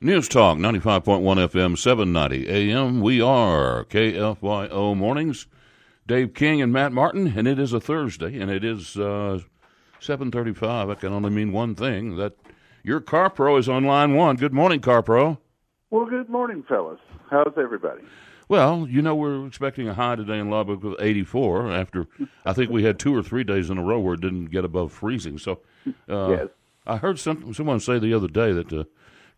News Talk 95.1 FM, 790 AM. We are KFYO Mornings. Dave King and Matt Martin, and it is a Thursday, and it is 7:35. That can only mean one thing, that your Car Pro is on line one. Good morning, Car Pro. Well, good morning, fellas. How's everybody? Well, we're expecting a high today in Lubbock of 84 after I think we had 2 or 3 days in a row where it didn't get above freezing. So Yes. I heard someone say the other day that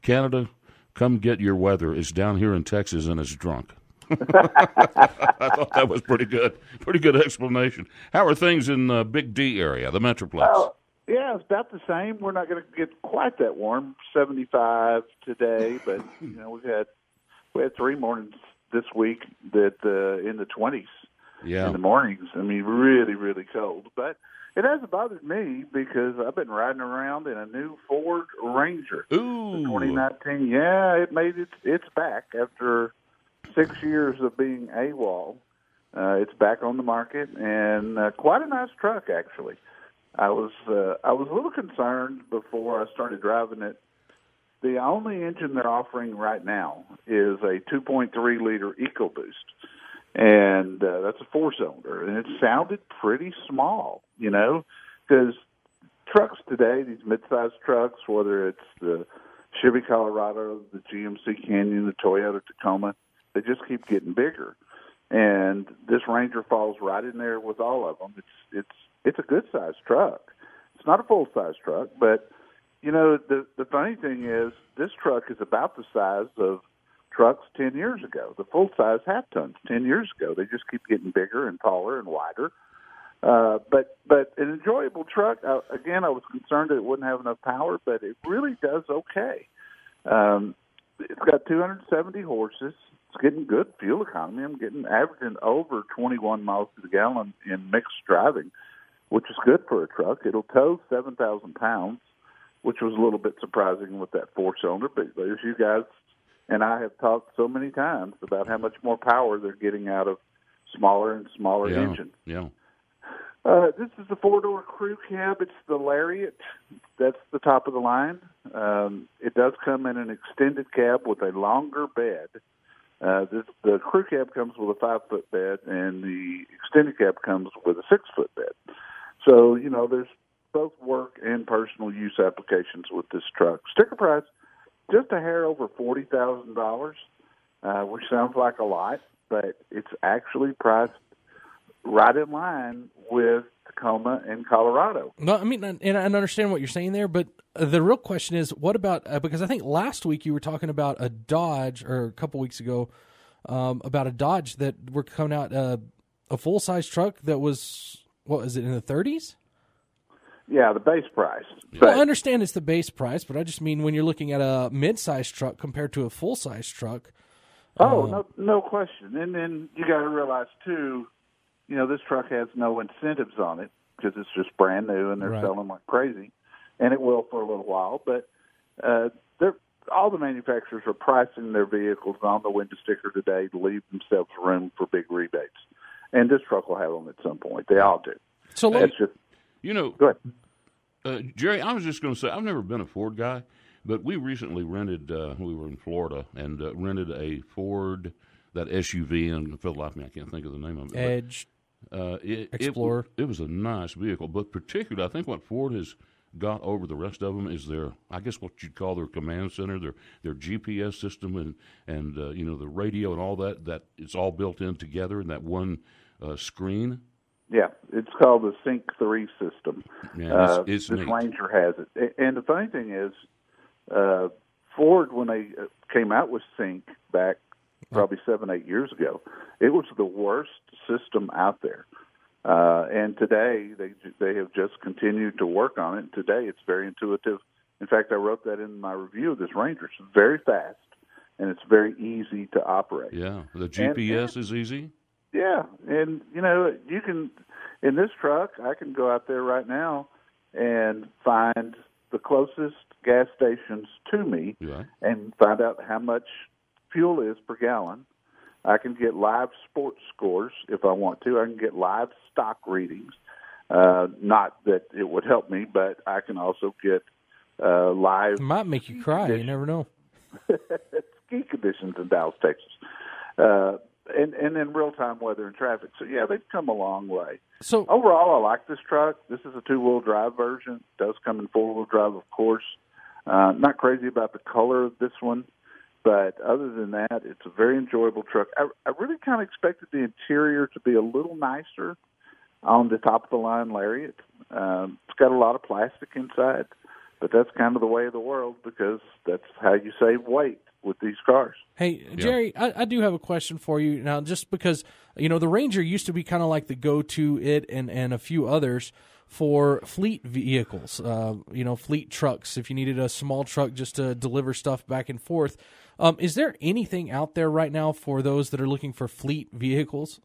Canada, come get your weather, is down here in Texas and it's drunk. I thought that was pretty good. Pretty good explanation. How are things in the Big D area, the Metroplex? Yeah, it's about the same. We're not going to get quite that warm, 75 today, but we had 3 mornings this week that in the 20s in the mornings. I mean, really, really cold. But it hasn't bothered me because I've been riding around in a new Ford Ranger. Ooh. 2019. Yeah, it made it's back after 6 years of being AWOL. It's back on the market, and quite a nice truck, actually. I was a little concerned before I started driving it. The only engine they're offering right now is a 2.3-liter EcoBoost, and that's a 4-cylinder, and it sounded pretty small, because trucks today, these mid-sized trucks, whether it's the Chevy Colorado, the GMC Canyon, the Toyota Tacoma, they just keep getting bigger, and this Ranger falls right in there with all of them. It's a good-sized truck. It's not a full-size truck, but the funny thing is this truck is about the size of trucks 10 years ago, the full-size half-tons 10 years ago. They just keep getting bigger and taller and wider. But an enjoyable truck. Again, I was concerned that it wouldn't have enough power, but it really does okay. It's got 270 horses. It's getting good fuel economy. I'm averaging over 21 miles to the gallon in mixed driving, which is good for a truck. It'll tow 7,000 pounds, which was a little bit surprising with that 4-cylinder. But as you guys and I have talked so many times about how much more power they're getting out of smaller and smaller engines. Yeah. This is the 4-door crew cab. It's the Lariat. That's the top of the line. It does come in an extended cab with a longer bed. The crew cab comes with a 5-foot bed, and the extended cab comes with a 6-foot bed. So, there's both work and personal use applications with this truck. Sticker price, just a hair over $40,000, which sounds like a lot, but it's actually priced right in line with Tacoma and Colorado. No, I mean, and I understand what you're saying there, but the real question is, what about, because I think last week you were talking about a Dodge, or a couple weeks ago, about a Dodge that were coming out, a full-size truck that was, what was it, in the 30s? Yeah, the base price. Well, I understand it's the base price, but I just mean when you're looking at a mid-size truck compared to a full-size truck. No question. And then you got to realize, too, this truck has no incentives on it because it's just brand new and they're selling like crazy, and it will for a little while. But all the manufacturers are pricing their vehicles on the window sticker today to leave themselves room for big rebates, and this truck will have them at some point. They all do. So that's just go ahead. Jerry, I was just going to say, I've never been a Ford guy, but we recently rented. We were in Florida and rented a Ford, that SUV, and for the life of me, I can't think of the name of it. Edge. Explorer. It was a nice vehicle, but particularly, I think what Ford has got over the rest of them is their, I guess what you'd call their command center, their GPS system, and the radio and all that it's all built in together in that one screen. Yeah, it's called the Sync 3 system. Yeah, this Ranger has it. And the funny thing is, Ford, when they came out with Sync back probably 7-8 years ago, it was the worst system out there. And today, they have just continued to work on it. Today, it's very intuitive. In fact, I wrote that in my review of this Ranger. It's very fast, and it's very easy to operate. Yeah, the GPS is easy. Yeah, and, you can, in this truck, I can go out there right now and find the closest gas stations to me and find out how much fuel is per gallon. I can get live sports scores if I want to. I can get live stock readings. Not that it would help me, but I can also get live. It might make you cry. You never know. ski conditions in Dallas, Texas, and then real-time weather and traffic. So, yeah, they've come a long way. So overall, I like this truck. This is a two-wheel drive version. It does come in four-wheel drive, of course. Not crazy about the color of this one, but other than that, it's a very enjoyable truck. I really kind of expected the interior to be a little nicer on the top-of-the-line Lariat. It's got a lot of plastic inside, but that's kind of the way of the world because that's how you save weight with these cars. Hey, Jerry, I do have a question for you now, just because, the Ranger used to be kind of like the go-to, and a few others for fleet vehicles, fleet trucks, if you needed a small truck just to deliver stuff back and forth. Is there anything out there right now for those that are looking for fleet vehicles?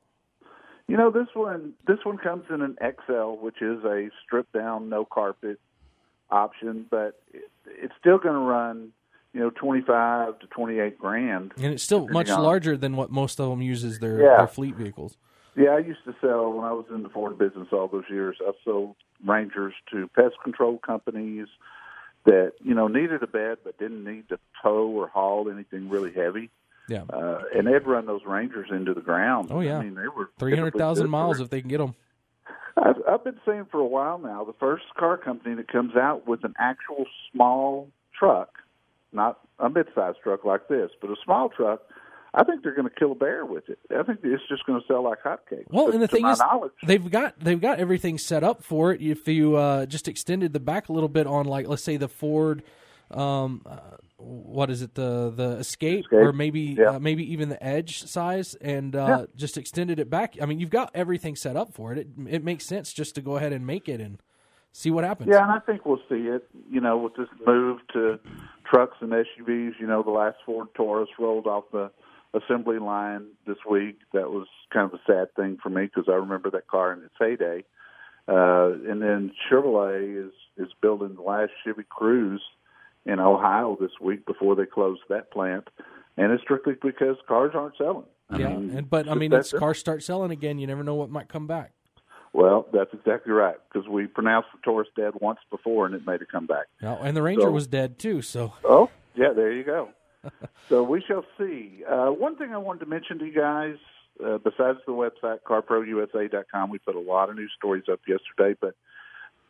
This one comes in an XL, which is a stripped-down, no carpet option, but it's still going to run, $25 to $28,000. And it's still much larger than what most of them use as their fleet vehicles. Yeah, I used to sell, when I was in the Ford business all those years, I sold Rangers to pest control companies that, needed a bed but didn't need to tow or haul anything really heavy. Yeah. And they'd run those Rangers into the ground. Oh, yeah. I mean, they were 300,000 miles if they can get them. I've been saying for a while now, the first car company that comes out with an actual small truck, not a mid-sized truck like this, but a small truck, I think they're going to kill a bear with it. I think it's just going to sell like hotcakes. Well, and the thing is, knowledge, they've got everything set up for it. If you just extended the back a little bit on, like, let's say the Ford, what is it, the Escape, or maybe even the Edge size, and just extended it back. I mean, you've got everything set up for it. It makes sense just to go ahead and make it and see what happens. Yeah, and I think we'll see it, with this move to trucks and SUVs. The last Ford Taurus rolled off the assembly line this week. That was kind of a sad thing for me because I remember that car in its heyday. And then Chevrolet is building the last Chevy Cruze in Ohio this week before they close that plant, and it's strictly because cars aren't selling. As cars start selling again, you never know what might come back. Well, that's exactly right, because we pronounced the Taurus dead once before, and it made it come back. Yeah, and the Ranger was dead too. So. Oh, yeah, there you go. So we shall see. One thing I wanted to mention to you guys, besides the website, carprousa.com, we put a lot of news stories up yesterday, but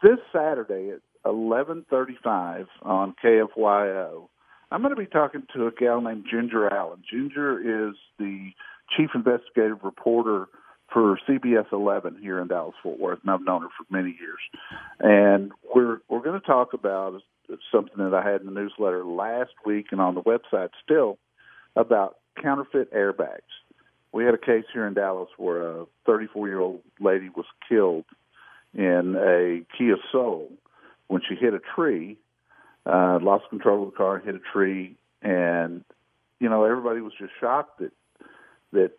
this Saturday at 11:35 on KFYO, I'm going to be talking to a gal named Ginger Allen. Ginger is the chief investigative reporter for CBS 11 here in Dallas-Fort Worth, and I've known her for many years. And we're going to talk about something that I had in the newsletter last week and on the website still about counterfeit airbags. We had a case here in Dallas where a 34-year-old lady was killed in a Kia Soul when she hit a tree, lost control of the car, hit a tree, and, everybody was just shocked that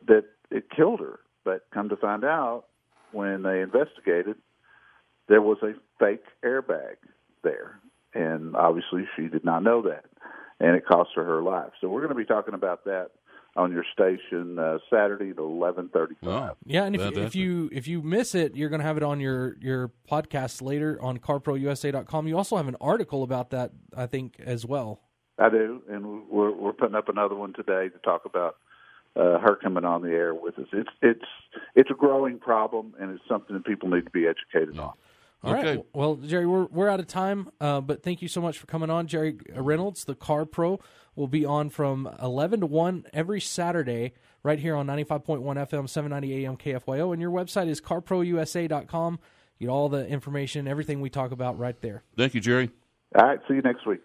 it killed her. But come to find out, when they investigated, there was a fake airbag there. And obviously she did not know that, and it cost her life. So we're going to be talking about that on your station Saturday at 11:35. Oh, yeah, and if you miss it, you're going to have it on your podcast later on carprousa.com. You also have an article about that, I think, as well. I do, and we're putting up another one today to talk about her coming on the air with us. It's a growing problem, and it's something that people need to be educated on. All right. Well, Jerry, we're out of time, but thank you so much for coming on. Jerry Reynolds, the Car Pro, will be on from 11 to 1 every Saturday right here on 95.1 FM, 790 AM KFYO, and your website is carprousa.com. You get all the information, everything we talk about right there. Thank you, Jerry. All right. See you next week.